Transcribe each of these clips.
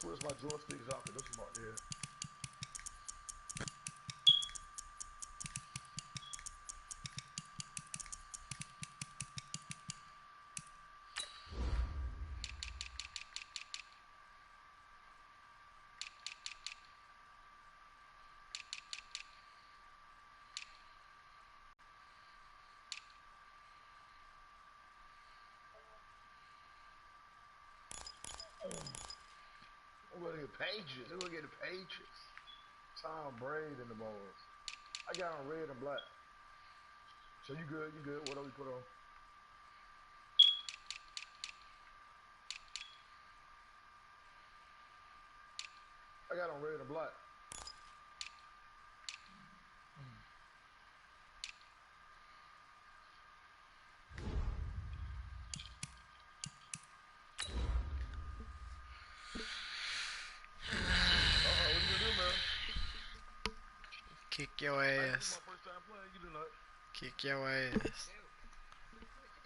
switch my joysticks out, 'cause this is about there. We're gonna get Patriots. We're gonna get the Patriots. Tom Brady in the balls. I got on red and black. So you good? You good? What do we put on? I got on red and black. Kick your ass. Kick your ass.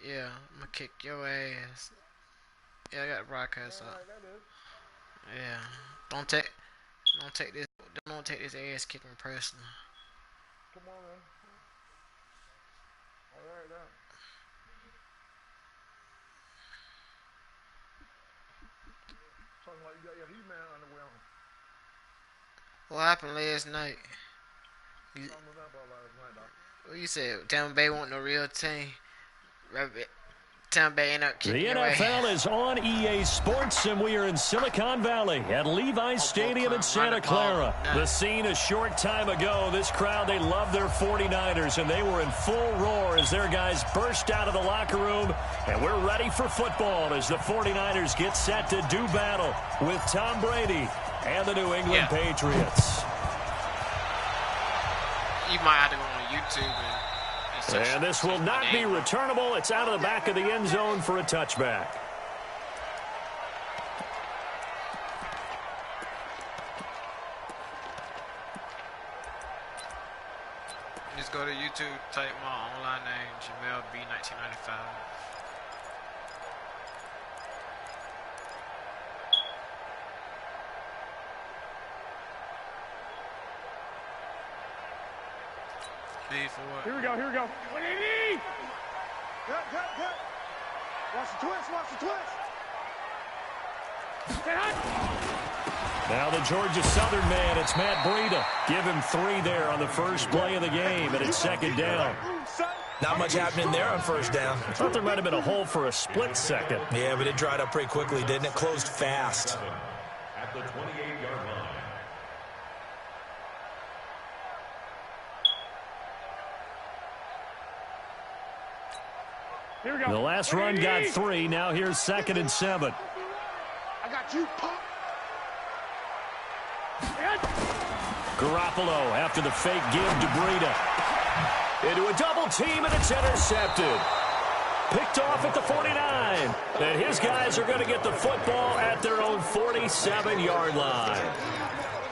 Yeah, I'm gonna kick your ass. Yeah, I got broadcast up. Yeah, don't take this ass kicking personal. Come on, man. All right, now. Talking like you got your He-Man underwear on. What happened last night? What you said? Tampa Bay want no real team. Tampa Bay ain't up kicking The NFL is on EA Sports, and we are in Silicon Valley at Levi's Stadium in Santa Clara. The scene a short time ago. This crowd, they love their 49ers, and they were in full roar as their guys burst out of the locker room. And we're ready for football as the 49ers get set to do battle with Tom Brady and the New England Patriots. You might have to go on YouTube and this will not be returnable. It's out of the back of the end zone for a touchback. Just go to YouTube, type my online name, Jamel B1995. Here we go, here we go. 180! Cut. Watch the twist. Now the Georgia Southern man, it's Matt Breida. Give him 3 there on the first play of the game, and it's second down. Not much happening there on first down. I thought there might have been a hole for a split second. Yeah, but it dried up pretty quickly, didn't it? Closed fast. At the 28-yard line. Here we go. The last run got 3. Now here's 2nd and 7. I got you, Pop. Garoppolo after the fake give to Breida. Into a double team, and it's intercepted. Picked off at the 49. And his guys are going to get the football at their own 47-yard line.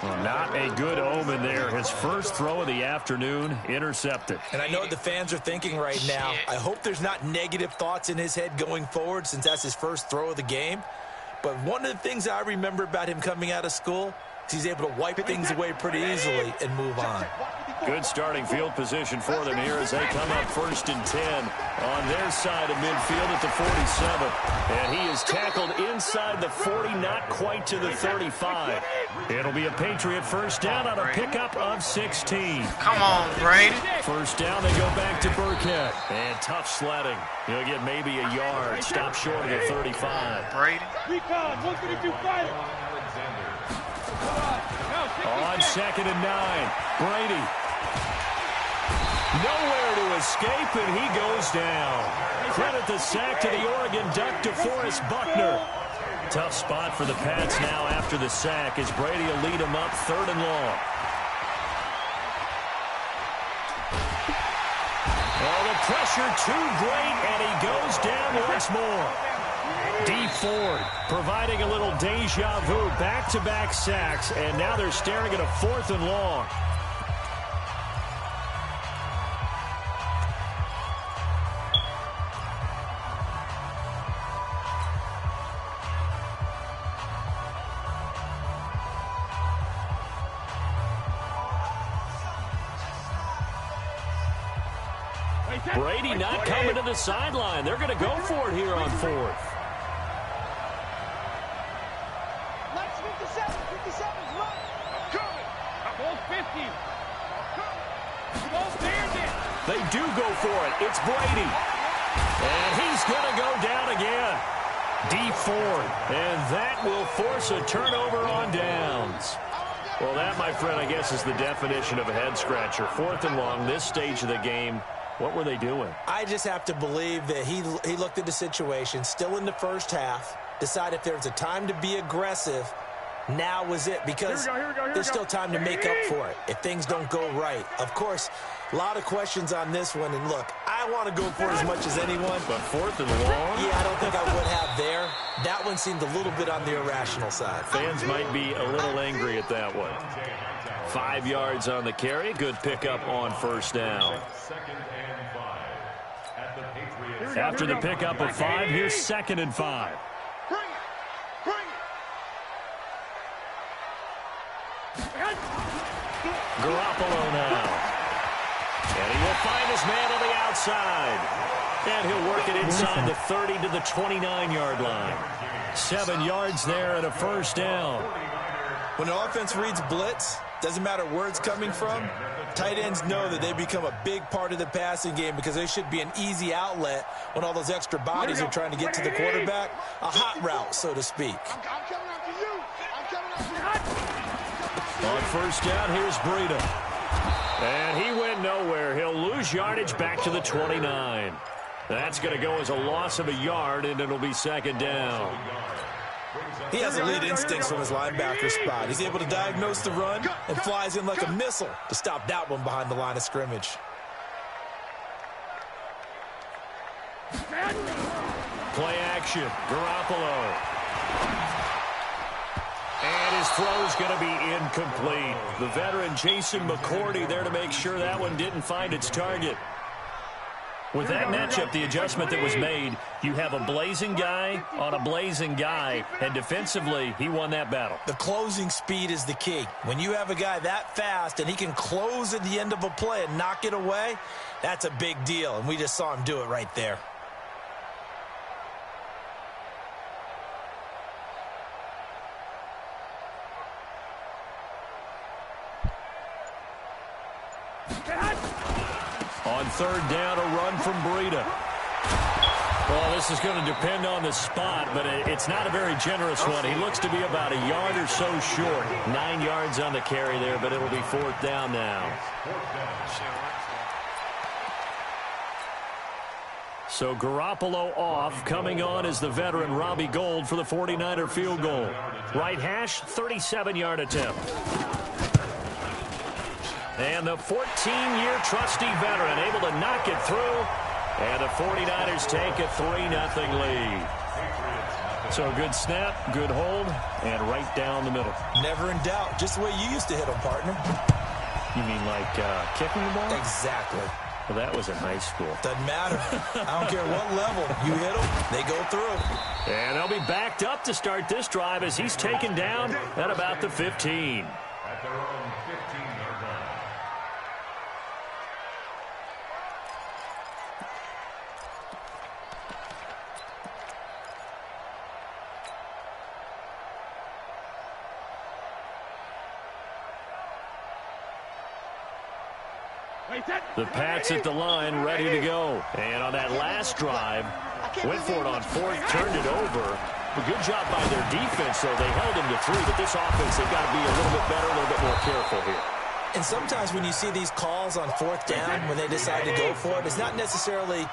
Well, not a good omen there. His first throw of the afternoon intercepted. And I know what the fans are thinking right now. I hope there's not negative thoughts in his head going forward since that's his first throw of the game. But one of the things I remember about him coming out of school is he's able to wipe things away pretty easily and move on. Good starting field position for them here as they come up 1st and 10 on their side of midfield at the 47. And he is tackled inside the 40, not quite to the 35. It'll be a Patriot first down on a pickup of 16. Come on, Brady. First down, they go back to Burkhead. And tough sledding. He'll get maybe a yard. Stop short of the 35. Brady. On 2nd and 9, Brady. Nowhere to escape, and he goes down. Credit the sack to the Oregon Duck, DeForest Buckner. Tough spot for the Pats now after the sack as Brady will lead them up 3rd and long. Oh, the pressure too great, and he goes down once more. Dee Ford providing a little deja vu, back-to-back sacks, and now they're staring at a 4th and long. Brady not coming to the sideline. They're going to go for it here on fourth. Nice 57, 57, run. I'm coming. Ball 50. Ball bandit. They do go for it. It's Brady. And he's going to go down again. Deep fourth. And that will force a turnover on downs. Well, that, my friend, I guess is the definition of a head-scratcher. 4th and long, this stage of the game. What were they doing? I just have to believe that he looked at the situation, still in the first half, decided if there's a time to be aggressive, now was it, because there's still time to make up for it if things don't go right. Of course, a lot of questions on this one, and look, I want to go for it as much as anyone. But 4th and long? Yeah, I don't think I would have there. That one seemed a little bit on the irrational side. Fans might be a little angry at that one. 5 yards on the carry. Good pickup on first down. After the pickup of 5, here's 2nd and 5. Garoppolo now. And he will find his man on the outside. And he'll work it inside the 30 to the 29-yard line. 7 yards there and a first down. When an offense reads blitz, doesn't matter where it's coming from, tight ends know that they become a big part of the passing game because they should be an easy outlet when all those extra bodies are trying to get to the quarterback. A hot route, so to speak. I'm coming after you. I'm coming after you. On first down, here's Breida. And he went nowhere. He'll lose yardage back to the 29. That's going to go as a loss of a yard, and it'll be 2nd down. He has elite instincts from his linebacker spot. He's able to diagnose the run and flies in like a missile to stop that one behind the line of scrimmage. Play action. Garoppolo. And his throw's going to be incomplete. The veteran Jason McCourty there to make sure that one didn't find its target. With that matchup, the adjustment that was made, you have a blazing guy on a blazing guy, and defensively, he won that battle. The closing speed is the key. When you have a guy that fast and he can close at the end of a play and knock it away, that's a big deal, and we just saw him do it right there. On 3rd down, a run from Breida. Well, this is going to depend on the spot, but it's not a very generous one. He looks to be about a yard or so short. 9 yards on the carry there, but it'll be 4th down now. So Garoppolo off. Coming on is the veteran Robbie Gould for the 49er field goal. Right hash, 37-yard attempt. And the 14-year trusty veteran able to knock it through. And the 49ers take a 3-0 lead. So good snap, good hold, and right down the middle. Never in doubt. Just the way you used to hit them, partner. You mean like kicking the ball? Exactly. Well, that was in high school. Doesn't matter. I don't care what level. You hit them, they go through. And they'll be backed up to start this drive as he's taken down at about the 15. At their own 15-yard line. The Pats at the line, ready to go. And on that last drive, went for it on 4th, turned it over. A good job by their defense, though. They held him to 3, but this offense, they've got to be a little bit better, a little bit more careful here. And sometimes when you see these calls on 4th down, when they decide to go for it, it's not necessarily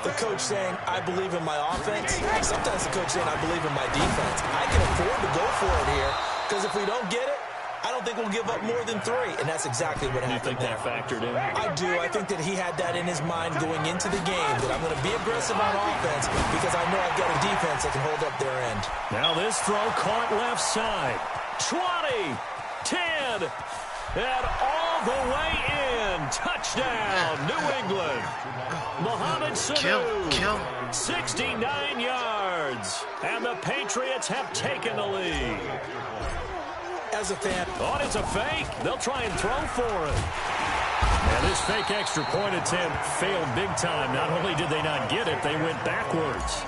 the coach saying, I believe in my offense. Sometimes the coach saying, I believe in my defense. I can afford to go for it here, because if we don't get it, I don't think we'll give up more than 3, and that's exactly what happened there. You think that factored in? I do. I think that he had that in his mind going into the game, that I'm going to be aggressive on offense because I know I've got a defense that can hold up their end. Now this throw caught left side. 20, 10, and all the way in. Touchdown, New England. Mohamed Sanu, 69 yards, and the Patriots have taken the lead. As a fan, oh, it's a fake. They'll try and throw for it. And this fake extra point attempt failed big time. Not only did they not get it, they went backwards.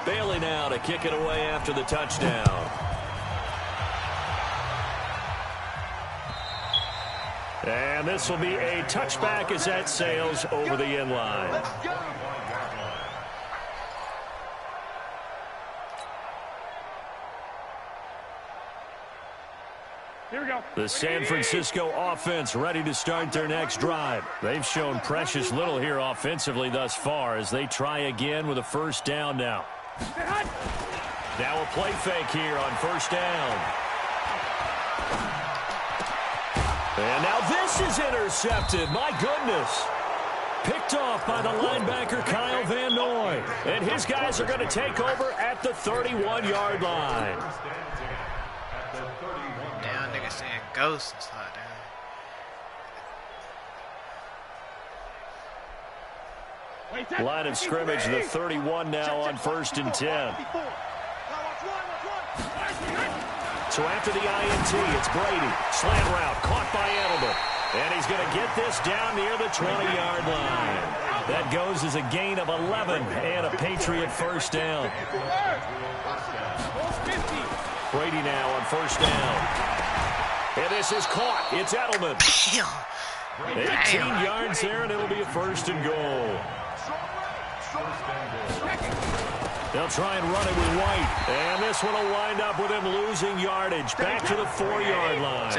Bailey now to kick it away after the touchdown. And this will be a touchback as that sails over the end line. Let's go. Here we go. The San Francisco offense ready to start their next drive. They've shown precious little here offensively thus far as they try again with a first down now. Now a play fake here on first down. And now this is intercepted. My goodness. Picked off by the linebacker Kyle Van Noy. And his guys are going to take over at the 31-yard line. Damn, nigga saying ghosts inside there. Line of scrimmage, the 31 now on first and 10. So after the INT, it's Brady. Slant route, caught by Edelman. And he's going to get this down near the 20-yard line. That goes as a gain of 11 and a Patriot first down. Brady now on first down. And this is caught. It's Edelman. 18 yards there, and it'll be a first and goal. They'll try and run it with White. And this one will wind up with him losing yardage. Back to the 4-yard line.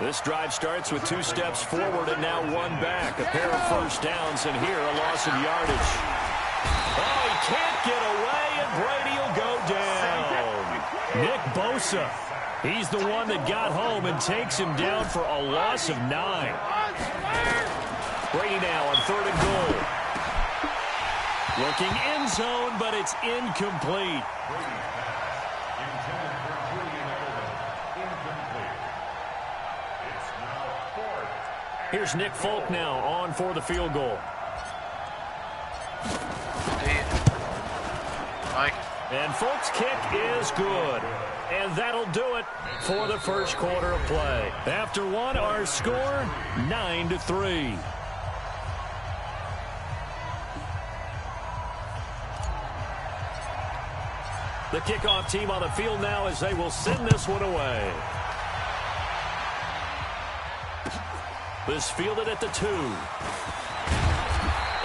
This drive starts with 2 steps forward and now 1 back. A pair of first downs, and here a loss of yardage. Oh, he can't get away, and Brady will go down. Nick Bosa. He's the one that got home and takes him down for a loss of 9. Brady now on third and goal. Looking end zone, but it's incomplete. Here's Nick Folk now on for the field goal. And Folk's kick is good. And that'll do it for the first quarter of play. After one, our score, 9-3. The kickoff team on the field now as they will send this one away. This fielded at the 2.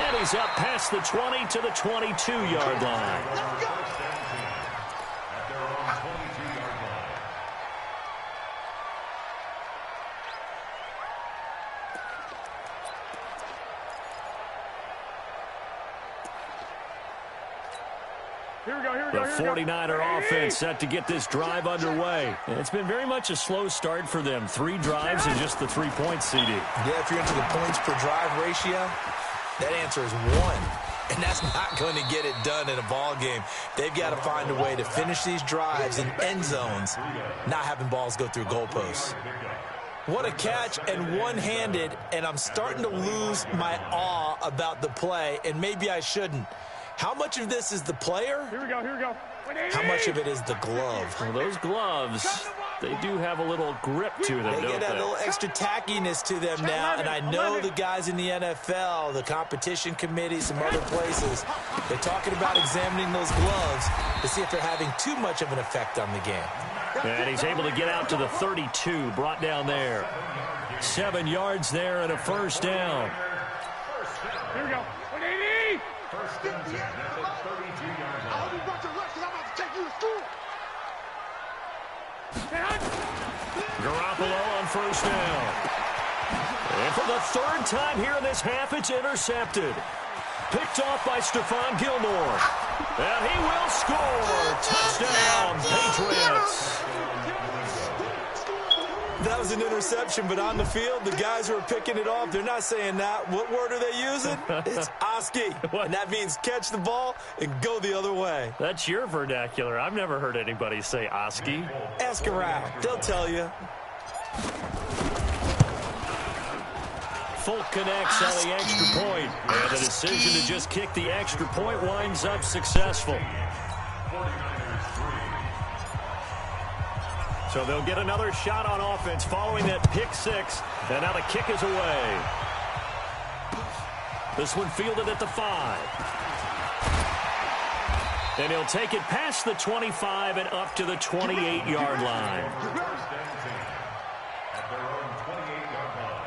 And he's up past the 20 to the 22-yard line. The 49er offense set to get this drive underway. And it's been very much a slow start for them. 3 drives and just the 3 points, CD. Yeah, if you're into the points per drive ratio, that answer is 1. And that's not going to get it done in a ball game. They've got to find a way to finish these drives in end zones, not having balls go through goalposts. What a catch, and one-handed, and I'm starting to lose my awe about the play, and maybe I shouldn't. How much of this is the player? Here we go. How much of it is the glove? Well, those gloves, they do have a little grip to them, They get that little extra tackiness to them now, and I know the guys in the NFL, the competition committee, some other places, they're talking about examining those gloves to see if they're having too much of an effect on the game. And he's able to get out to the 32, brought down there. 7 yards there and a first down. Here we go. 180. First and 10 at the 32-yard line. Garoppolo on first down. And for the 3rd time here in this half, it's intercepted. Picked off by Stephon Gilmore. And he will score. Touchdown, Patriots. That was an interception, but on the field, the guys who are picking it off, they're not saying that. What word are they using? It's Oski. And that means catch the ball and go the other way. That's your vernacular. I've never heard anybody say Oski. Ask around. They'll tell you. Folk connects on the extra point. And the decision to just kick the extra point winds up successful. So they'll get another shot on offense following that pick six. And now the kick is away. This one fielded at the 5. And he'll take it past the 25 and up to the 28-yard line. At their own 28-yard line.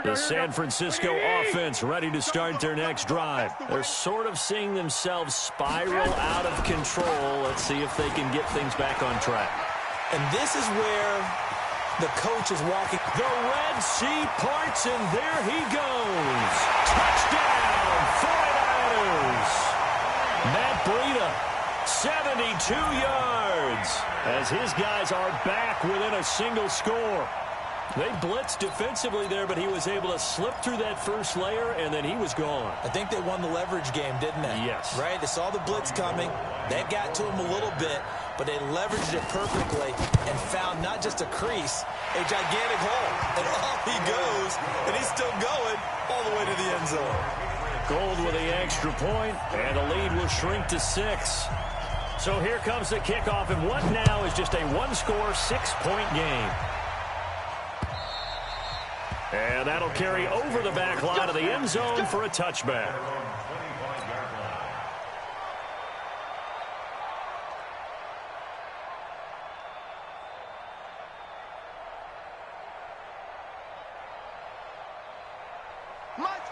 The San Francisco offense ready to start their next drive. They're sort of seeing themselves spiral out of control. Let's see if they can get things back on track. And this is where the coach is walking. The Red Sea parts, and there he goes. Touchdown, 49ers. Matt Breida, 72 yards, as his guys are back within a single score. They blitzed defensively there, but he was able to slip through that first layer, and then he was gone. I think they won the leverage game, didn't they? Yes. Right? They saw the blitz coming. That got to him a little bit, but they leveraged it perfectly and found not just a crease, a gigantic hole. And off he goes, and he's still going all the way to the end zone. Gold with the extra point, and the lead will shrink to 6. So here comes the kickoff, and what now is just a one-score, 6-point game. And that'll carry over the back line of the end zone for a touchback.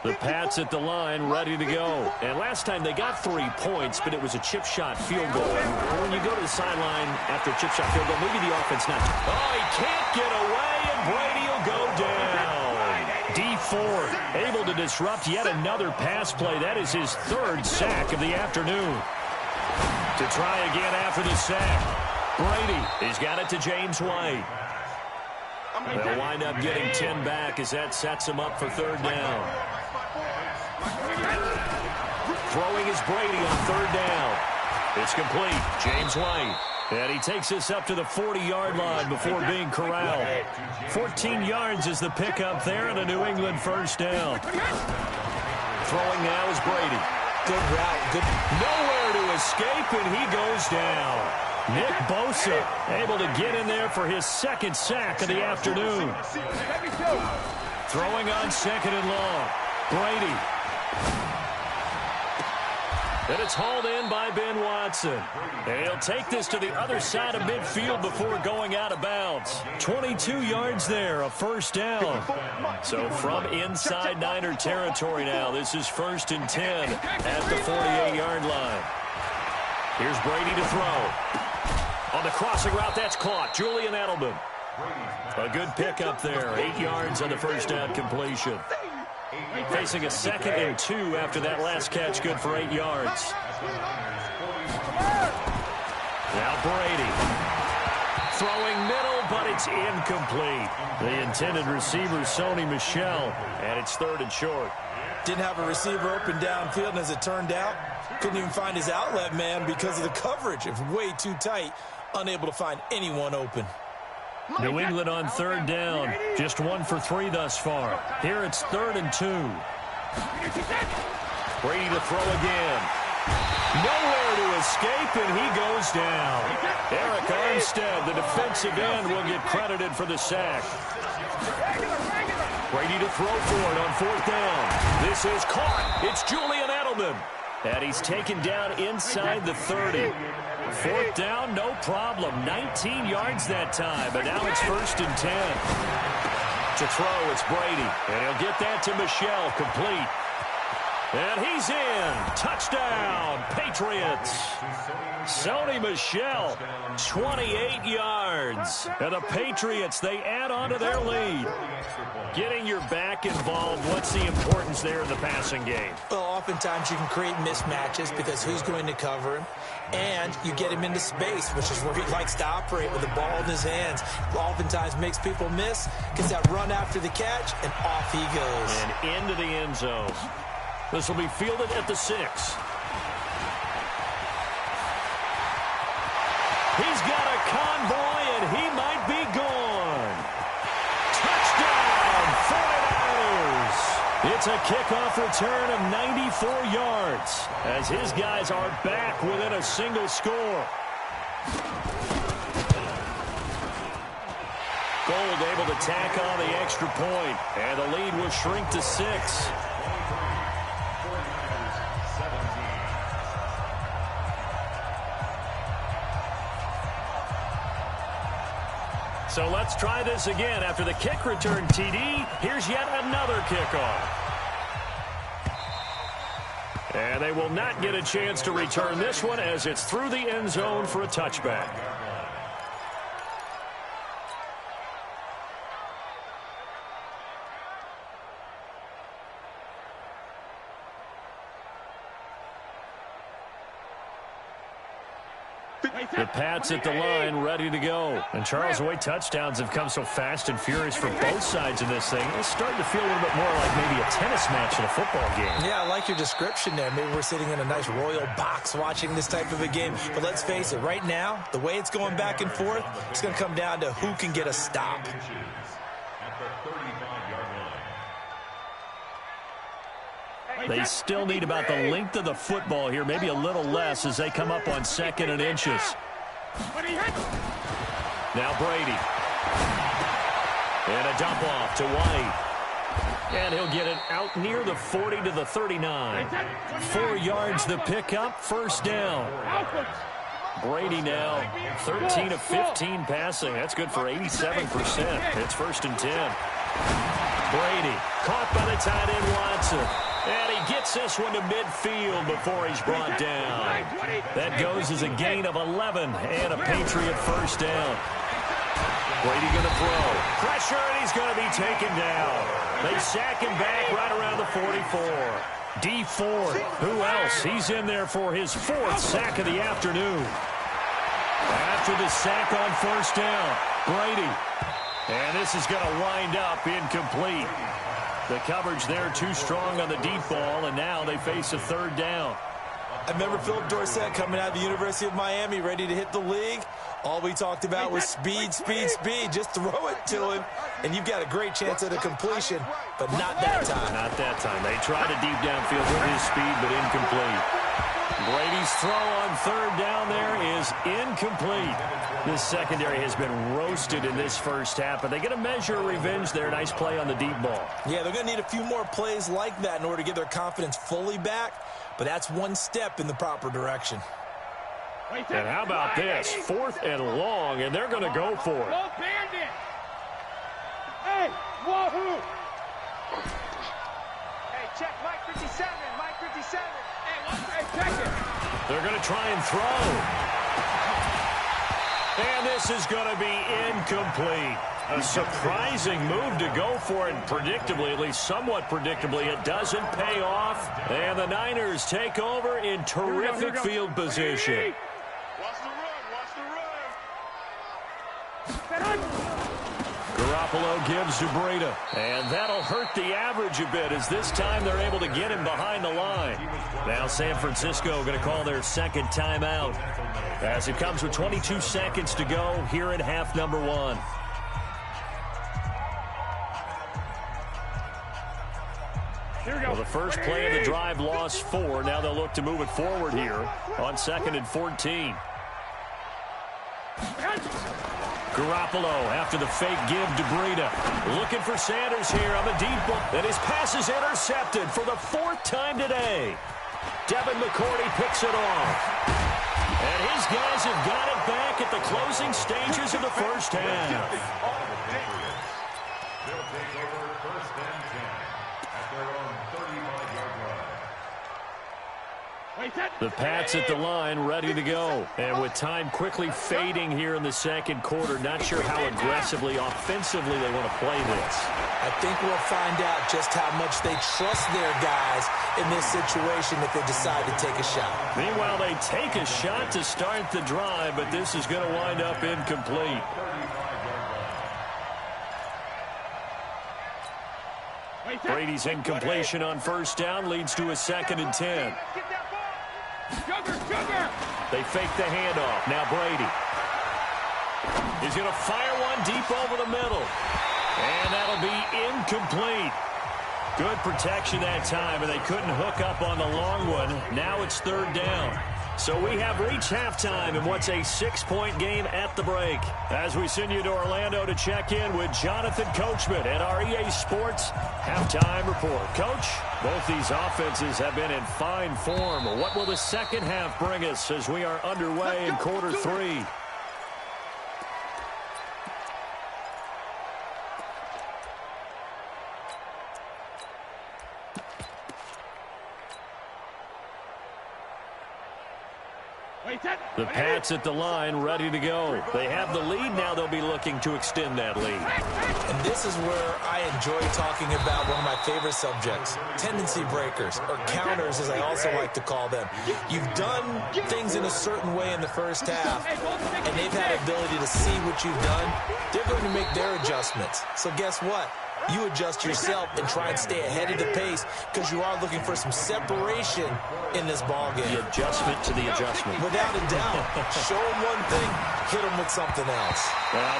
The Pats at the line, ready to go. And last time they got 3 points, but it was a chip shot field goal. And when you go to the sideline after a chip shot field goal, maybe the offense not. Oh, he can't get away, and Brady will go down. Dee Ford able to disrupt yet another pass play. That is his 3rd sack of the afternoon. To try again after the sack. Brady has got it to James White. They'll wind up getting 10 back as that sets him up for 3rd down. Throwing is Brady on 3rd down. It's complete. James White. And he takes us up to the 40-yard line before being corralled. 14 yards is the pickup there and a New England 1st down. Throwing now is Brady. Good route. Good. Nowhere to escape, and he goes down. Nick Bosa able to get in there for his 2nd sack of the afternoon. Throwing on 2nd and long. Brady. And it's hauled in by Ben Watson. And he'll take this to the other side of midfield before going out of bounds. 22 yards there, a 1st down. So from inside Niner territory now, this is 1st and 10 at the 48-yard line. Here's Brady to throw. On the crossing route, that's caught. Julian Edelman. A good pickup there. 8 yards on the 1st down completion. Facing a 2nd and 2 after that last catch, good for 8 yards. Now Brady. Throwing middle, but it's incomplete. The intended receiver, Sony Michel, and it's 3rd and short. Didn't have a receiver open downfield, and as it turned out, couldn't even find his outlet man because of the coverage. It was way too tight, unable to find anyone open. New England on 3rd down. Just 1 for 3 thus far. Here it's 3rd and 2. Brady to throw again. Nowhere to escape, and he goes down. Eric Armstead, the defensive end, will get credited for the sack. Brady to throw for it on 4th down. This is caught. It's Julian Edelman. And he's taken down inside the 30. 4th down, no problem. 19 yards that time, but now it's 1st and 10. To throw, it's Brady, and he'll get that to Michel, complete. And he's in. Touchdown, Patriots. Sony Michel, 28 yards. And the Patriots, they add on to their lead. Getting your back involved, what's the importance there in the passing game? Well, oftentimes you can create mismatches because who's going to cover him? And you get him into space, which is where he likes to operate with the ball in his hands. Oftentimes makes people miss, gets that run after the catch, and off he goes. And into the end zone. This will be fielded at the 6. He's got a convoy, and he might be gone. Touchdown, 49ers. It's a kickoff return of 94 yards as his guys are back within a single score. Gold able to tack on the extra point, and the lead will shrink to 6. So let's try this again. After the kick return TD, here's yet another kickoff. And they will not get a chance to return this one as it's through the end zone for a touchback. The Pats at the line, ready to go. And Charles, the way touchdowns have come so fast and furious for both sides of this thing, it's starting to feel a little bit more like maybe a tennis match in a football game. Yeah, I like your description there. Maybe we're sitting in a nice royal box watching this type of a game. But let's face it, right now, the way it's going back and forth, it's going to come down to who can get a stop. They still need about the length of the football here, maybe a little less as they come up on 2nd and inches. Now Brady. And a dump off to White. And he'll get it out near the 40 to the 39. 4 yards the pickup, first down. Brady now 13 of 15 passing. That's good for 87%. It's 1st and 10. Brady caught by the tight end Watson. And he gets this one to midfield before he's brought down. That goes as a gain of 11 and a Patriot first down. Brady going to throw. Pressure, and he's going to be taken down. They sack him back right around the 44. Dee Ford, who else? He's in there for his 4th sack of the afternoon. After the sack on first down, Brady. And this is going to wind up incomplete. The coverage there too strong on the deep ball, and now they face a 3rd down. I remember Philip Dorsett coming out of the University of Miami ready to hit the league. All we talked about was speed, speed, speed. Just throw it to him, and you've got a great chance at a completion, but not that time. Not that time. They tried a deep downfield with his speed, but incomplete. Brady's throw on 3rd down there is incomplete. This secondary has been roasted in this first half, but they get a measure of revenge there. Nice play on the deep ball. Yeah, they're going to need a few more plays like that in order to get their confidence fully back, but that's one step in the proper direction. And how about this? 4th and long, and they're going to go for it. Hey, wahoo! Hey, check Mike 57, Mike 57. Hey, check it. They're going to try and throw. And this is going to be incomplete. A surprising move to go for it, predictably, at least somewhat predictably. It doesn't pay off. And the Niners take over in terrific field position. Watch the run. Garoppolo gives to Breida. And that'll hurt the average a bit as this time they're able to get him behind the line. Now San Francisco going to call their 2nd timeout as it comes with 22 seconds to go here in half number 1. Well, the first play of the drive lost 4. Now they'll look to move it forward here on 2nd and 14. Garoppolo after the fake give to Breida. Looking for Sanders here on the deep ball. And his pass is intercepted for the 4th time today. Devin McCourty picks it off. And his guys have got it back at the closing stages of the first half. They'll take over 1st and 10 at their own 35-yard line. The Pats at the line, ready to go. And with time quickly fading here in the 2nd quarter, not sure how aggressively, offensively they want to play this. I think we'll find out just how much they trust their guys in this situation if they decide to take a shot. Meanwhile, they take a shot to start the drive, but this is going to wind up incomplete. Brady's incompletion on first down leads to a 2nd and 10. They fake the handoff. Now Brady. He's going to fire one deep over the middle. And that'll be incomplete. Good protection that time, and they couldn't hook up on the long one. Now it's 3rd down. So we have reached halftime in what's a 6-point game at the break. As we send you to Orlando to check in with Jonathan Coachman at our EA Sports Halftime Report. Coach, both these offenses have been in fine form. What will the second half bring us as we are underway in quarter 3? The Pats at the line, ready to go. They have the lead now. They'll be looking to extend that lead. And this is where I enjoy talking about one of my favorite subjects, tendency breakers, or counters as I also like to call them. You've done things in a certain way in the first half, and they've had the ability to see what you've done. They're going to make their adjustments. So guess what? You adjust yourself and try and stay ahead of the pace because you are looking for some separation in this ballgame. The adjustment to the adjustment. Without a doubt. Show them one thing, hit them with something else.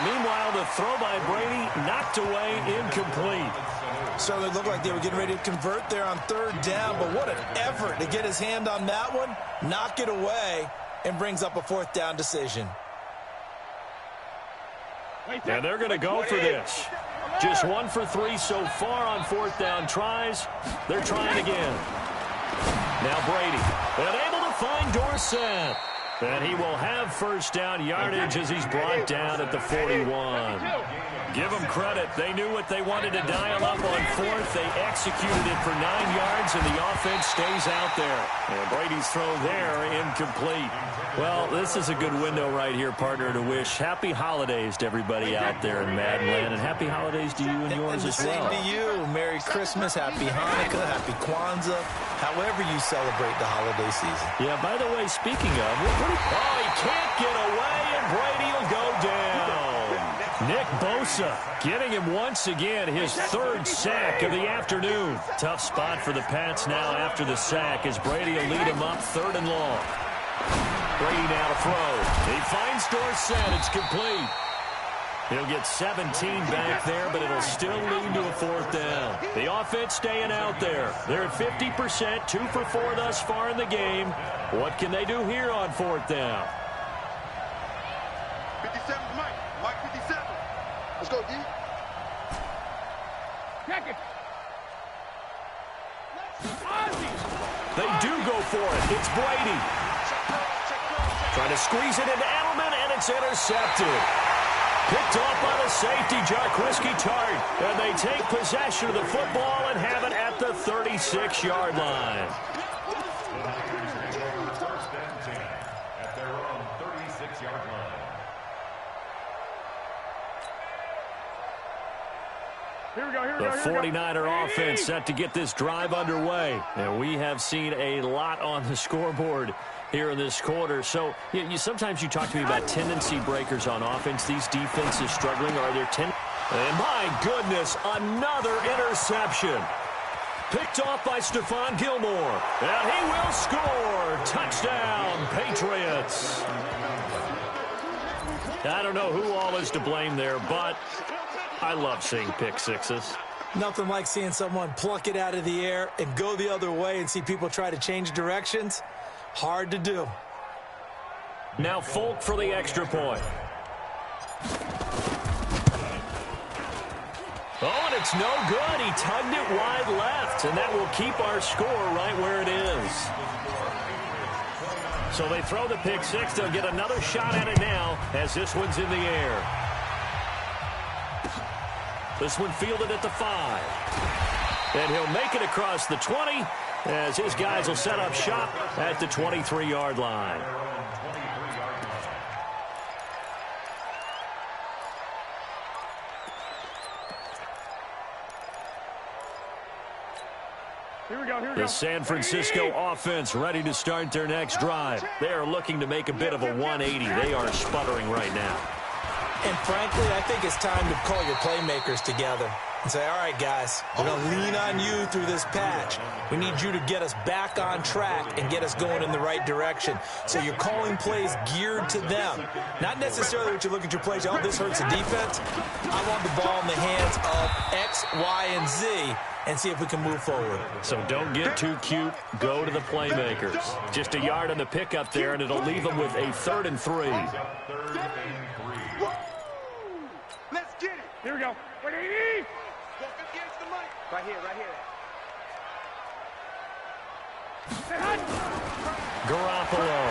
Meanwhile, the throw by Brady knocked away, incomplete. Certainly looked like they were getting ready to convert there on 3rd down, but what an effort to get his hand on that one, knock it away, and brings up a 4th down decision. And they're going to go for this. Just 1 for 3 so far on 4th down tries. They're trying again. Now Brady, and able to find Dorsett. And he will have 1st down yardage as he's brought down at the 41. Give them credit. They knew what they wanted to dial up on 4th. They executed it for 9 yards, and the offense stays out there. And Brady's throw there, incomplete. Well, this is a good window right here, partner, to wish happy holidays to everybody out there in Madden Land, and happy holidays to you and yours as well. Same to you. Merry Christmas, Happy Hanukkah, Happy Kwanzaa, however you celebrate the holiday season. Yeah, by the way, speaking of, he can't get away, and Brady will go down. Nick Bosa getting him once again his 3rd sack of the afternoon. Tough spot for the Pats now after the sack as Brady will lead him up 3rd and long. Brady now to throw. He finds Dorsett. It's complete. He'll get 17 back there, but it'll still lead to a 4th down. The offense staying out there. They're at 50%, 2 for 4 thus far in the game. What can they do here on 4th down? 57, Mike 57. Let's go, D. Check it. They do go for it. It's Brady. Trying to squeeze it into Edelman, and it's intercepted. Picked off by the safety, Jarquiski Tart. And they take possession of the football and have it at the 36-yard line. First and 10 at their own 36-yard line. The 49er offense set to get this drive underway. And we have seen a lot on the scoreboard here in this quarter. So sometimes you talk to me about tendency breakers on offense. These defenses struggling. Are there And my goodness, another interception. Picked off by Stephon Gilmore. And he will score. Touchdown, Patriots. I don't know who all is to blame there, but I love seeing pick sixes. Nothing like seeing someone pluck it out of the air and go the other way and see people try to change directions. Hard to do. Now Folk for the extra point. Oh, and it's no good. He tugged it wide left, and that will keep our score right where it is. So they throw the pick six. They'll get another shot at it now as this one's in the air. This one fielded at the 5. And he'll make it across the 20 as his guys will set up shop at the 23-yard line. The San Francisco offense ready to start their next drive. They are looking to make a bit of a 180. They are sputtering right now. And frankly, I think it's time to call your playmakers together. and say, all right, guys, we're going to lean on you through this patch. We need you to get us back on track and get us going in the right direction. So you're calling plays geared to them. Not necessarily what you look at your plays, oh, this hurts the defense. I want the ball in the hands of X, Y, and Z and see if we can move forward. So don't get too cute. Go to the playmakers. Just a yard on the pickup there, and it'll leave them with a 3rd and 3. Let's get it. Here we go. What do you need? Against the money. Right here, right here. Garoppolo.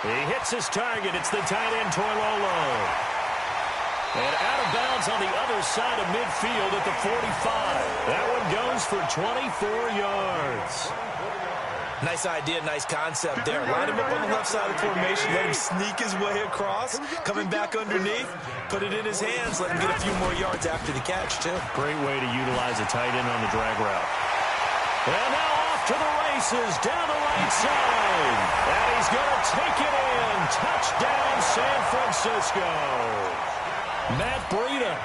He hits his target. It's the tight end, Toilolo. And out of bounds on the other side of midfield at the 45. That one goes for 24 yards. Nice idea, nice concept there. Line him up on the left side of the formation, let him sneak his way across, coming back underneath, put it in his hands, let him get a few more yards after the catch, too. Great way to utilize a tight end on the drag route. And now off to the races, down the right side. And he's going to take it in. Touchdown, San Francisco. Matt Breida,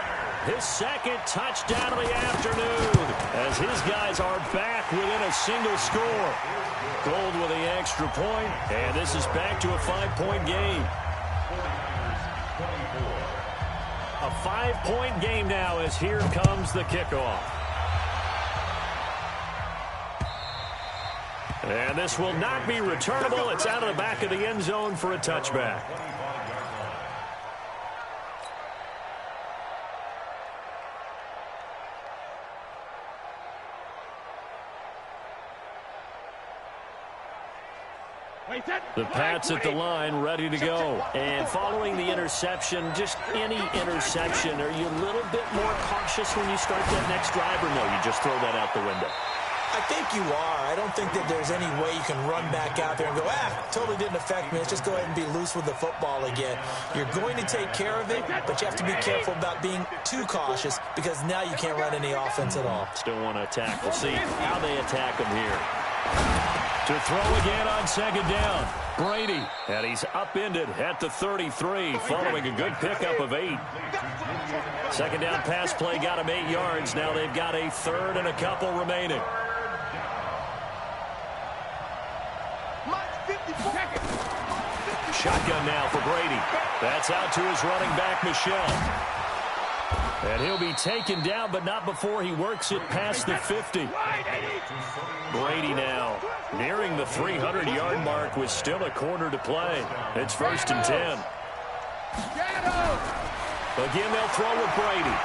his 2nd touchdown of the afternoon, as his guys are back within a single score. Gold with the extra point, and this is back to a 5-point game. A 5-point game now as here comes the kickoff. And this will not be returnable. It's out of the back of the end zone for a touchback. The Pats at the line, ready to go. And following the interception, just any interception, are you a little bit more cautious when you start that next drive, or no, you just throw that out the window? I think you are. I don't think that there's any way you can run back out there and go, totally didn't affect me. Let's just go ahead and be loose with the football again. You're going to take care of it, but you have to be careful about being too cautious because now you can't run any offense at all. Still want to attack. We'll see how they attack them here. To throw again on 2nd down. Brady, and he's upended at the 33 following a good pickup of 8. 2nd down pass play got him 8 yards. Now they've got a 3rd and a couple remaining. Shotgun now for Brady. That's out to his running back, Michel. And he'll be taken down, but not before he works it past the 50. Brady now nearing the 300-yard mark with still a quarter to play. It's 1st and 10. Again, they'll throw with Brady.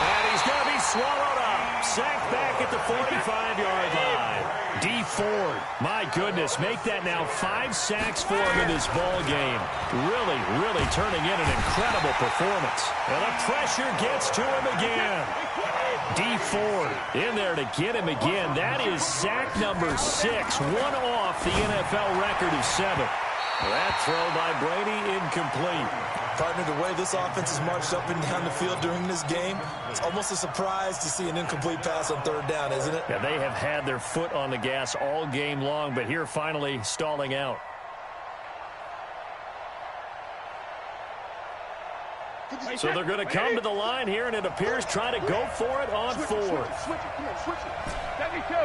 And he's going to be swallowed up. Sacked back at the 45-yard line. D Ford, my goodness, make that now 5 sacks for him in this ball game. Really, really turning in an incredible performance. And the pressure gets to him again. D Ford in there to get him again. That is sack number 6, one off the NFL record of 7. That throw by Brady incomplete. Partner, the way this offense has marched up and down the field during this game, it's almost a surprise to see an incomplete pass on 3rd down, isn't it? Yeah, they have had their foot on the gas all game long, but here finally stalling out. So they're going to come to the line here, and it appears try to go for it on 4th. Switch it. 72.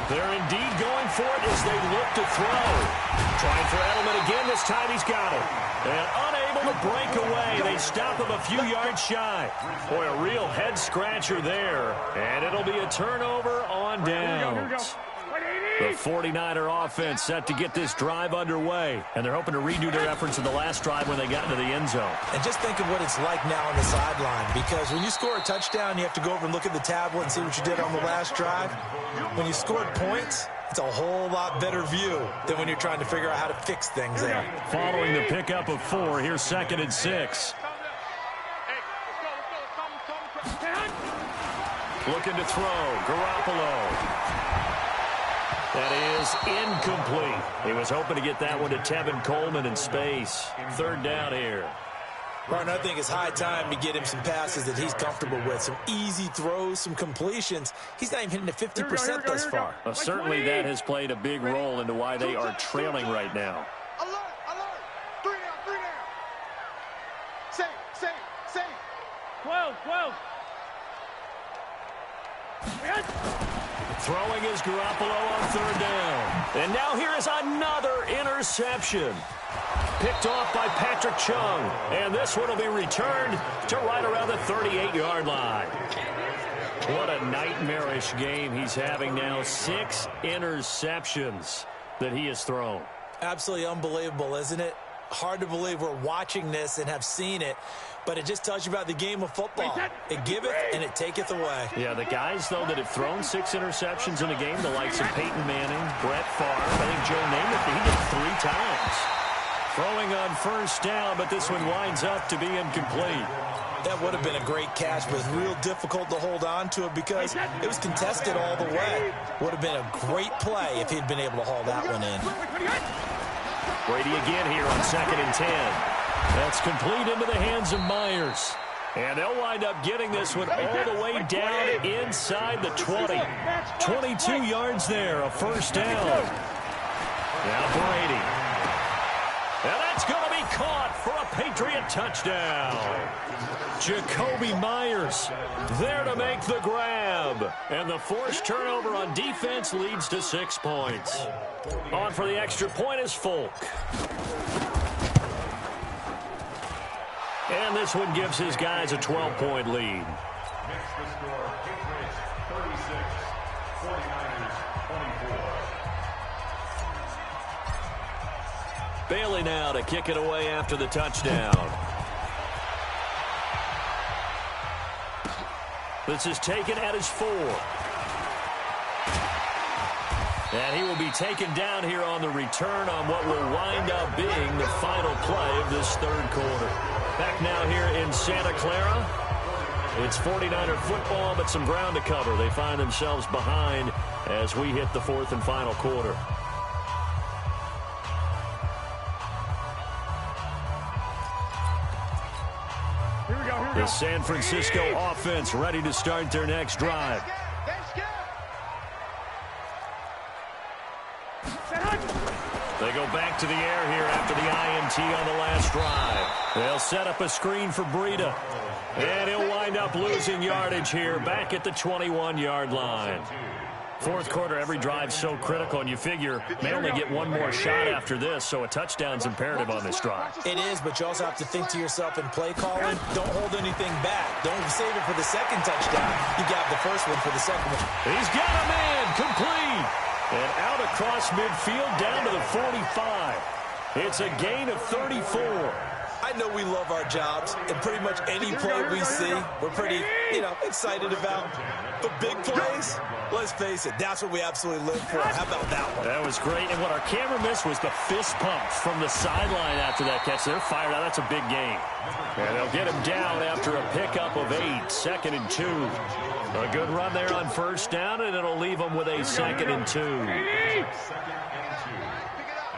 They're indeed going for it as they look to throw. Trying for Edelman again. This time he's got it. And unable to break away. They stop him a few yards shy. Boy, a real head-scratcher there. And it'll be a turnover on downs. The 49er offense set to get this drive underway. And they're hoping to redo their efforts in the last drive when they got into the end zone. And just think of what it's like now on the sideline. Because when you score a touchdown, you have to go over and look at the tablet and see what you did on the last drive. When you scored points, it's a whole lot better view than when you're trying to figure out how to fix things there. Following the pickup of 4, here's 2nd and 6. Looking to throw. Garoppolo. That is incomplete. He was hoping to get that one to Tevin Coleman in space. 3rd down here. Martin, I think it's high time to get him some passes that he's comfortable with. Some easy throws, some completions. He's not even hitting the 50% thus far. Well, certainly that has played a big role into why they are trailing right now. Alert! 3 down. Safe. 12. Throwing is Garoppolo on third down. And now here is another interception. Picked off by Patrick Chung. And this one will be returned to right around the 38-yard line. What a nightmarish game he's having now. 6 interceptions that he has thrown. Absolutely unbelievable, isn't it? Hard to believe we're watching this and have seen it, but it just tells you about the game of football. It giveth and it taketh away. Yeah, the guys, though, that have thrown 6 interceptions in a game, the likes of Peyton Manning, Brett Favre, I think Joe Namath, he did 3 times. Throwing on first down, but this one winds up to be incomplete. That would have been a great catch, but it's real difficult to hold on to it because it was contested all the way. Would have been a great play if he'd been able to haul that one in. Brady again here on 2nd and 10. That's complete into the hands of Myers. And they'll wind up getting this one all the way down inside the 20. 22 yards there, a first down. Now Brady. And that's going to be caught for a Patriot touchdown. Jakobi Myers there to make the grab. And the forced turnover on defense leads to 6 points. On for the extra point is Folk. And this one gives his guys a 12-point lead. Next the score, Patriots 36, 49ers 24. Bailey now to kick it away after the touchdown. This is taken at his 4. And he will be taken down here on the return on what will wind up being the final play of this third quarter. Back now here in Santa Clara. It's 49er football, but some ground to cover. They find themselves behind as we hit the 4th and final quarter. The San Francisco offense ready to start their next drive. They go back to the air here after the INT on the last drive. They'll set up a screen for Breida. And he'll wind up losing yardage here back at the 21-yard line. 4th quarter, every drive's so critical, and you figure may only get one more shot after this, so a touchdown's imperative on this drive. It is, but you also have to think to yourself in play calling, don't hold anything back. Don't save it for the second touchdown. You got the first one for the second one. He's got a man, complete. And out across midfield down to the 45. It's a gain of 34. I know we love our jobs, and pretty much any play we see, we're pretty, excited about. But big plays, let's face it, that's what we absolutely live for. How about that one? That was great. And what our camera missed was the fist pump from the sideline after that catch. They're fired out. That's a big gain. And they'll get him down after a pickup of 8, 2nd and 2. A good run there on first down, and it'll leave them with a 2nd and 2. 2nd and 2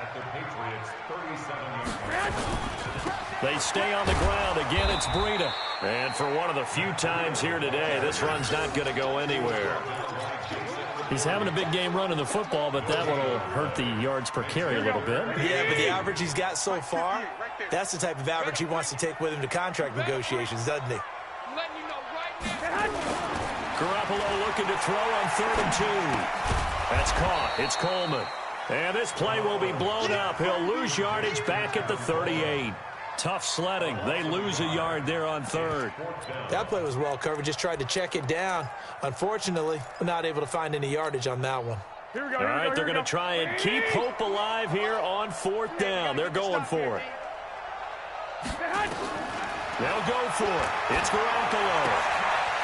at the Patriots 37-yard line. They stay on the ground. Again, it's Breida. And for one of the few times here today, this run's not going to go anywhere. He's having a big game running the football, but that one will hurt the yards per carry a little bit. Yeah, but the average he's got so far, that's the type of average he wants to take with him to contract negotiations, doesn't he? Garoppolo looking to throw on 3rd and 2. That's caught. It's Coleman. And this play will be blown up. He'll lose yardage back at the 38. Tough sledding. They lose a yard there on 3rd. That play was well covered. Just tried to check it down. Unfortunately, we're not able to find any yardage on that one. All right, they're going to try and keep hope alive here on 4th down. They're going for it. They'll go for it. It's Garoppolo.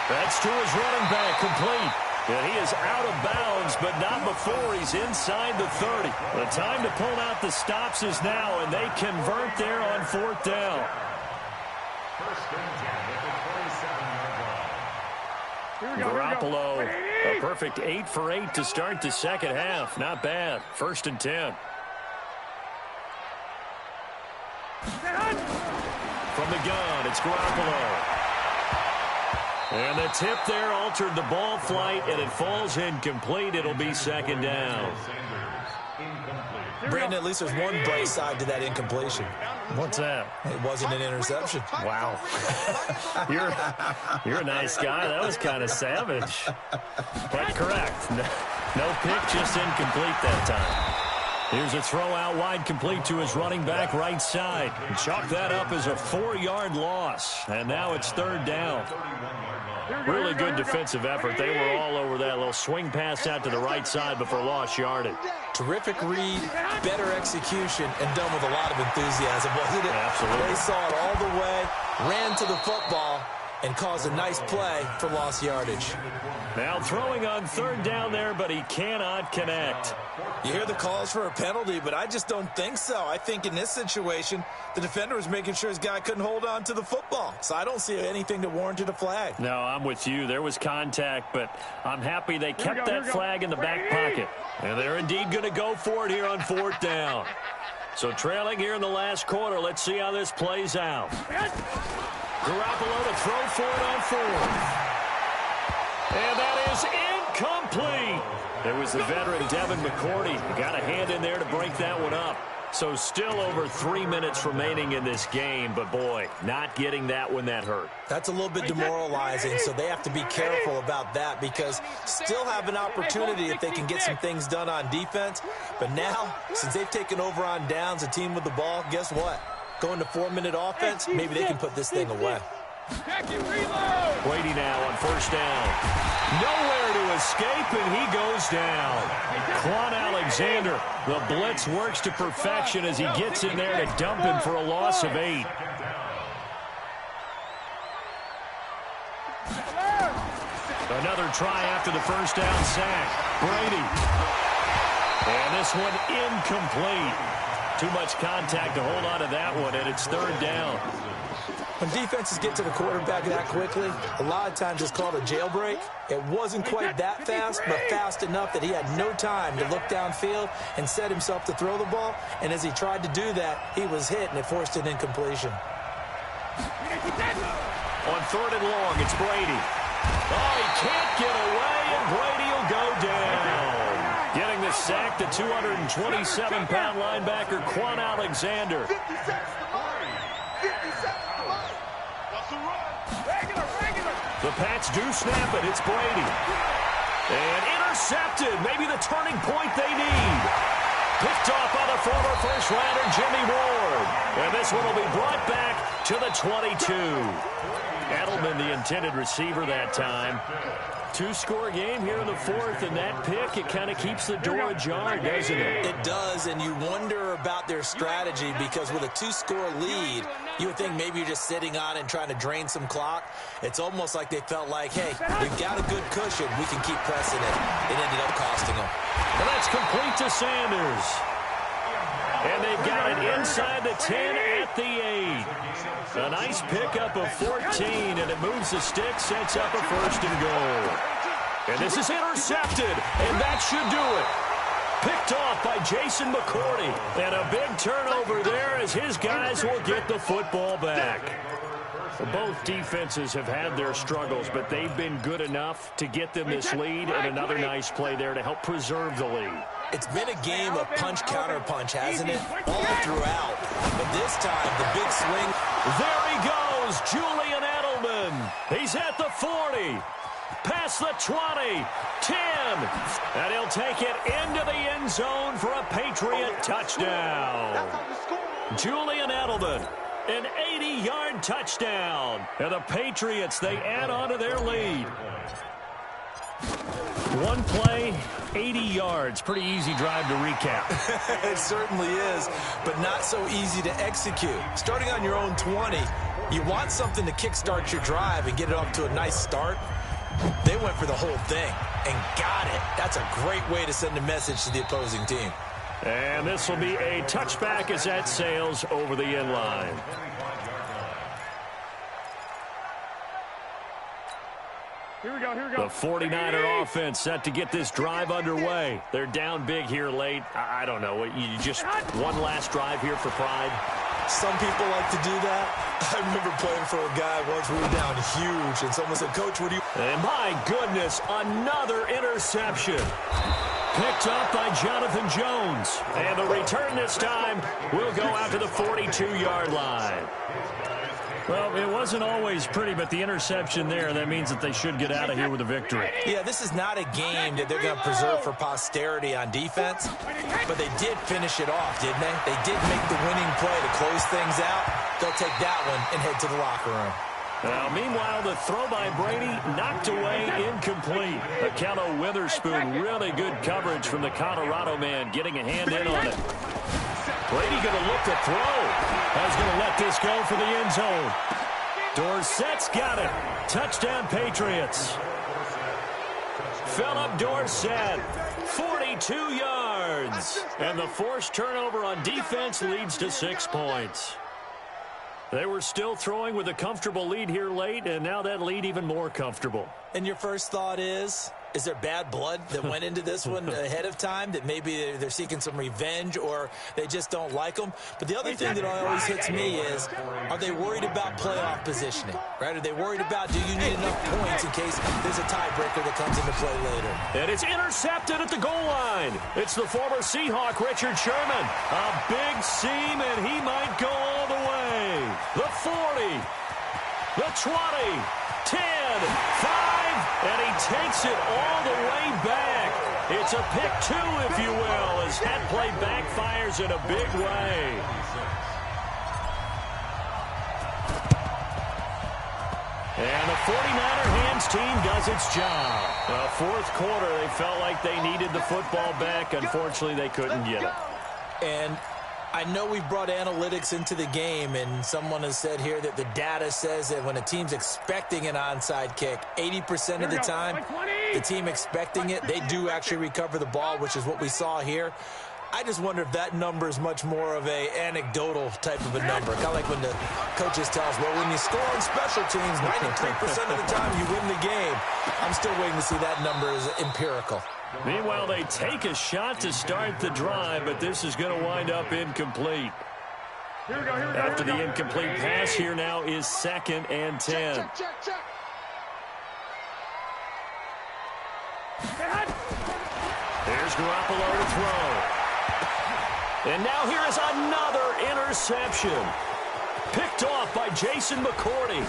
That's to his running back, complete. And he is out of bounds, but not before he's inside the 30. The time to pull out the stops is now, and they convert there on 4th down. First and 10 at the 27-yard line. Garoppolo, a perfect 8 for 8 to start the second half. Not bad. 1st and 10. From the gun, it's Garoppolo. And the tip there altered the ball flight, and it falls incomplete. It'll be 2nd down. Sanders, incomplete. Brandon, at least there's one bright side to that incompletion. What's that? It wasn't an interception. Wow. You're a nice guy. That was kind of savage. But correct. No pick, just incomplete that time. Here's a throw out wide, complete to his running back right side. Chalk that up as a 4-yard loss. And now it's 3rd down. Really good defensive effort. They were all over that little swing pass out to the right side before lost yardage. Terrific read, better execution, and done with a lot of enthusiasm, wasn't it? Absolutely. They saw it all the way, ran to the football, and caused a nice play for lost yardage. Now throwing on 3rd down there, but he cannot connect. You hear the calls for a penalty, but I just don't think so. I think in this situation, the defender was making sure his guy couldn't hold on to the football. So I don't see anything that warranted a flag. No, I'm with you. There was contact, but I'm happy they kept that flag in the back pocket. And they're indeed going to go for it here on 4th down. So trailing here in the last quarter, let's see how this plays out. Garoppolo to throw for it on 4th. And that is incomplete. There was the veteran Devin McCourty. Got a hand in there to break that one up. So still over 3 minutes remaining in this game, but boy, not getting that one that hurt. That's a little bit demoralizing, so they have to be careful about that because still have an opportunity if they can get some things done on defense. But now, since they've taken over on downs, a team with the ball, guess what? Going to 4-minute offense, maybe they can put this thing away. Brady now on 1st down. Nowhere to escape, and he goes down. Quan Alexander, the blitz works to perfection as he gets in there to dump him for a loss of 8. Another try after the 1st down sack. Brady. And this one incomplete. Too much contact to hold on to that one, and it's 3rd down. When defenses get to the quarterback that quickly, a lot of times it's called a jailbreak. It wasn't quite that fast, but fast enough that he had no time to look downfield and set himself to throw the ball. And as he tried to do that, he was hit, and it forced an incompletion. On 3rd and long, it's Brady. Oh, he can't get away, and Brady will go down. Getting the sack, the 227-pound linebacker, Quan Alexander. The Pats do snap it. It's Brady. And intercepted. Maybe the turning point they need. Picked off by the former first-rounder Jimmy Ward. And this one will be brought back to the 22. Edelman, the intended receiver that time. 2-score game here in the 4th, and that pick, it kind of keeps the door ajar, doesn't it? It does, and you wonder about their strategy because with a 2-score lead, you would think maybe you're just sitting on it and trying to drain some clock. It's almost like they felt like, hey, we've got a good cushion. We can keep pressing it. It ended up costing them. And that's complete to Sanders. And they've got it inside the 10 at the 8. A nice pickup of 14, and it moves the stick, sets up a 1st and goal. And this is intercepted, and that should do it. Picked off by Jason McCourty. And a big turnover there as his guys will get the football back. Both defenses have had their struggles, but they've been good enough to get them this lead, and another nice play there to help preserve the lead. It's been a game of punch-counter-punch, hasn't it? All throughout. But this time, the big swing. There he goes, Julian Edelman. He's at the 40. Past the 20. 10. And he'll take it into the end zone for a Patriot touchdown. Julian Edelman. An 80-yard touchdown. And the Patriots, they add on to their lead. One play, 80 yards. Pretty easy drive to recap. It certainly is, but not so easy to execute. Starting on your own 20, you want something to kickstart your drive and get it off to a nice start. They went for the whole thing and got it. That's a great way to send a message to the opposing team. And this will be a touchback as that sails over the end line. Here we go. The 49er offense set to get this drive underway. They're down big here late. I don't know. You just one last drive here for pride. Some people like to do that. I remember playing for a guy once. We were down huge, and someone said, "Coach, what do you..." And my goodness, another interception. Picked up by Jonathan Jones. And the return this time will go out to the 42-yard line. Well, it wasn't always pretty, but the interception there, that means that they should get out of here with a victory. Yeah, this is not a game that they're going to preserve for posterity on defense, but they did finish it off, didn't they? They did make the winning play to close things out. They'll take that one and head to the locker room. Now, meanwhile, the throw by Brady knocked away, incomplete. Akello Witherspoon, really good coverage from the Colorado man, getting a hand in on it. Brady going to look to throw. Is going to let this go for the end zone. Dorsett's got it. Touchdown, Patriots. Philip Dorsett, 42 yards. And the forced turnover on defense leads to 6 points. They were still throwing with a comfortable lead here late, and now that lead even more comfortable. And your first thought is there bad blood that went into this one ahead of time, that maybe they're seeking some revenge or they just don't like them? But the other thing that always hits me is, are they worried about playoff positioning, right? Are they worried about, do you need enough points in case there's a tiebreaker that comes into play later? And it's intercepted at the goal line. It's the former Seahawk, Richard Sherman. A big seam, and he might go all the way. The 40, the 20, 10, 5, and he takes it all the way back. It's a pick 2, if you will, as that play backfires in a big way. And the 49er hands team does its job. Now, fourth quarter, they felt like they needed the football back. Unfortunately, they couldn't get it. And I know we've brought analytics into the game, and someone has said here that the data says that when a team's expecting an onside kick, 80% of the time, the team expecting it, they do actually recover the ball, which is what we saw here. I just wonder if that number is much more of a anecdotal type of a number. Kind of like when the coaches tell us, well, when you score on special teams, 93% of the time you win the game. I'm still waiting to see that number is empirical. Meanwhile, they take a shot to start the drive, but this is going to wind up incomplete. After the incomplete pass, here now is 2nd and 10. Here's Garoppolo to throw. And now here is another interception. Picked off by Jason McCourty.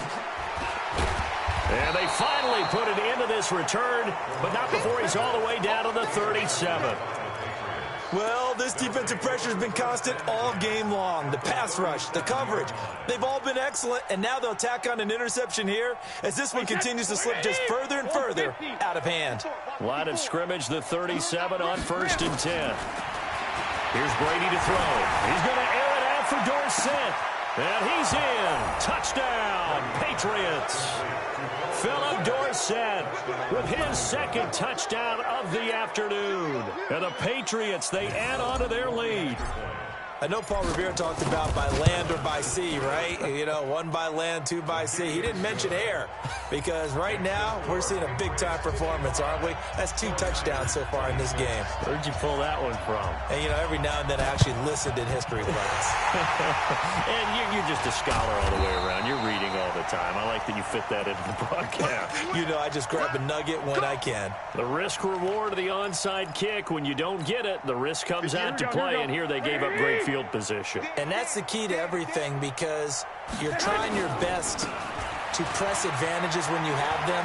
And they finally put it into this return, but not before he's all the way down to the 37. Well, this defensive pressure has been constant all game long. The pass rush, the coverage, they've all been excellent, and now they'll tack on an interception here as this one continues to slip just further and further out of hand. Line of scrimmage, the 37 on 1st and 10. Here's Brady to throw. He's going to air it out for Dorsett. And he's in. Touchdown, Patriots. Philip Dorsett with his 2nd touchdown of the afternoon. And the Patriots, they add on to their lead. I know Paul Revere talked about by land or by sea, right? You know, 1 by land, 2 by sea. He didn't mention air because right now we're seeing a big-time performance, aren't we? That's 2 touchdowns so far in this game. Where'd you pull that one from? And, you know, every now and then I actually listened in history class. And you're just a scholar all the way around. You're reading all the time. I like that you fit that into the broadcast. You know, I just grab a nugget when I can. The risk-reward of the onside kick. When you don't get it, the risk comes out to play, and here they gave up great field position. And that's the key to everything because you're trying your best to press advantages when you have them,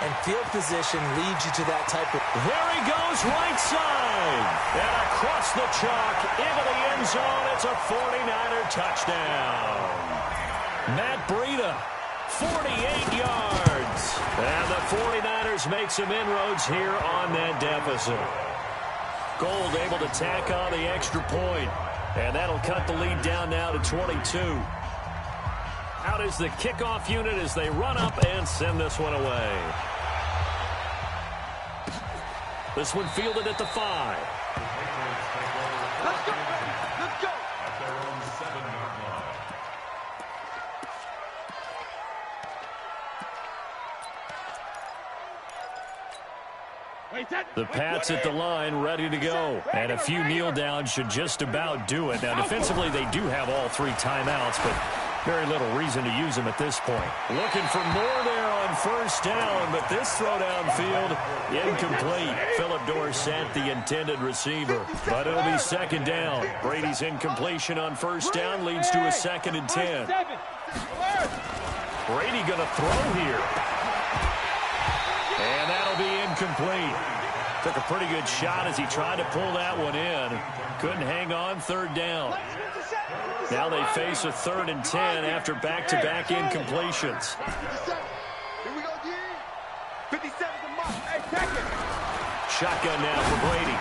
and field position leads you to that type of... There he goes, right side. And across the chalk into the end zone. It's a 49er touchdown. Matt Breida, 48 yards. And the 49ers make some inroads here on that deficit. Gould able to tack on the extra point. And that'll cut the lead down now to 22. Out is the kickoff unit as they run up and send this one away. This one fielded at the 5. Let's go, let's go. At their own 7-yard line. The Pats at the line, ready to go. And a few kneel downs should just about do it. Now, defensively, they do have all 3 timeouts, but Very little reason to use him at this point. Looking for more there on first down, but this throw downfield, incomplete. Philip Dorsett, the intended receiver. But it'll be second down. Brady's incompletion on first down leads to a 2nd and 10. Brady going to throw here. And that'll be incomplete. Took a pretty good shot as he tried to pull that one in. Couldn't hang on, 3rd down. Now they face a 3rd and 10 after back-to-back incompletions. Shotgun now for Brady.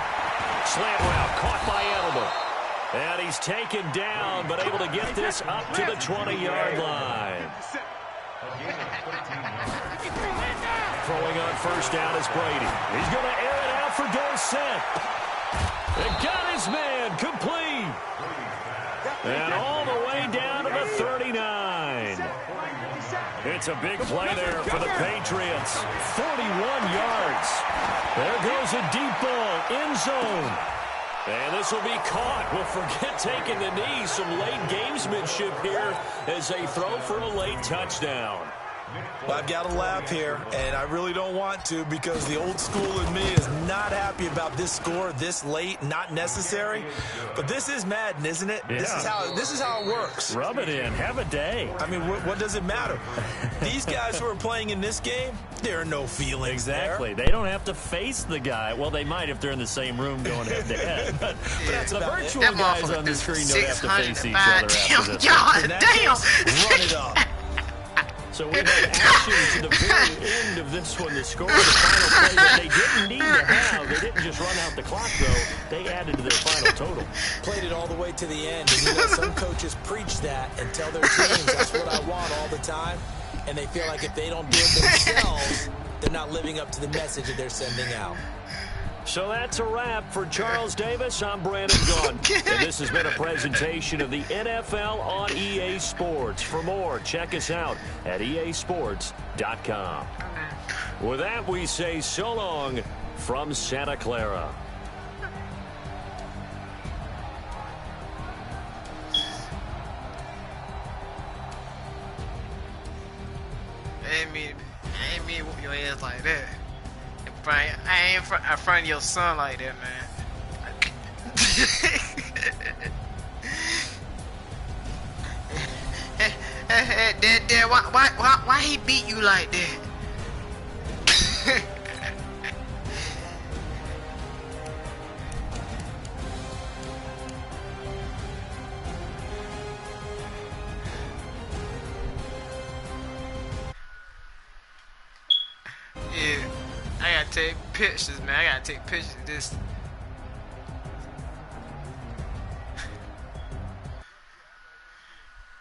Slant route caught by Edelman. And he's taken down, but able to get this up to the 20-yard line. Throwing on first down is Brady. He's going to air it out for Dorsett. And got his man complete. And all the way down to the 39. It's a big play there for the Patriots. 41 yards. There goes a deep ball, end zone. And this will be caught. Well, forget taking the knee. Some late gamesmanship here as they throw for a late touchdown. Well, I've got to laugh here, and I really don't want to because the old school in me is not happy about this score this late, not necessary. But this is Madden, isn't it? Yeah. This is how it works. Rub it in. Have a day. I mean, what does it matter? These guys who are playing in this game, there are no feelings Exactly. there. They don't have to face the guy. Well, they might if they're in the same room going head-to-head. But that's the about virtual it. guys on the screen don't have to face each other after this. In that case, run it up. So we have action to the very end of this one. The score, the final play that they didn't need to have. They didn't just run out the clock, though. They added to their final total. Played it all the way to the end. And you know, some coaches preach that and tell their teams that's what I want all the time. And they feel like if they don't do it themselves, they're not living up to the message that they're sending out. So that's a wrap for Charles Davis. I'm Brandon Gaudin. And this has been a presentation of the NFL on EA Sports. For more, check us out at easports.com. With that, we say so long from Santa Clara. I ain't mean whoop your ass like that. Brian, I ain't in front of your son like that, man. Dad, why he beat you like that? Yeah, I gotta take pictures, man. I gotta take pictures of this.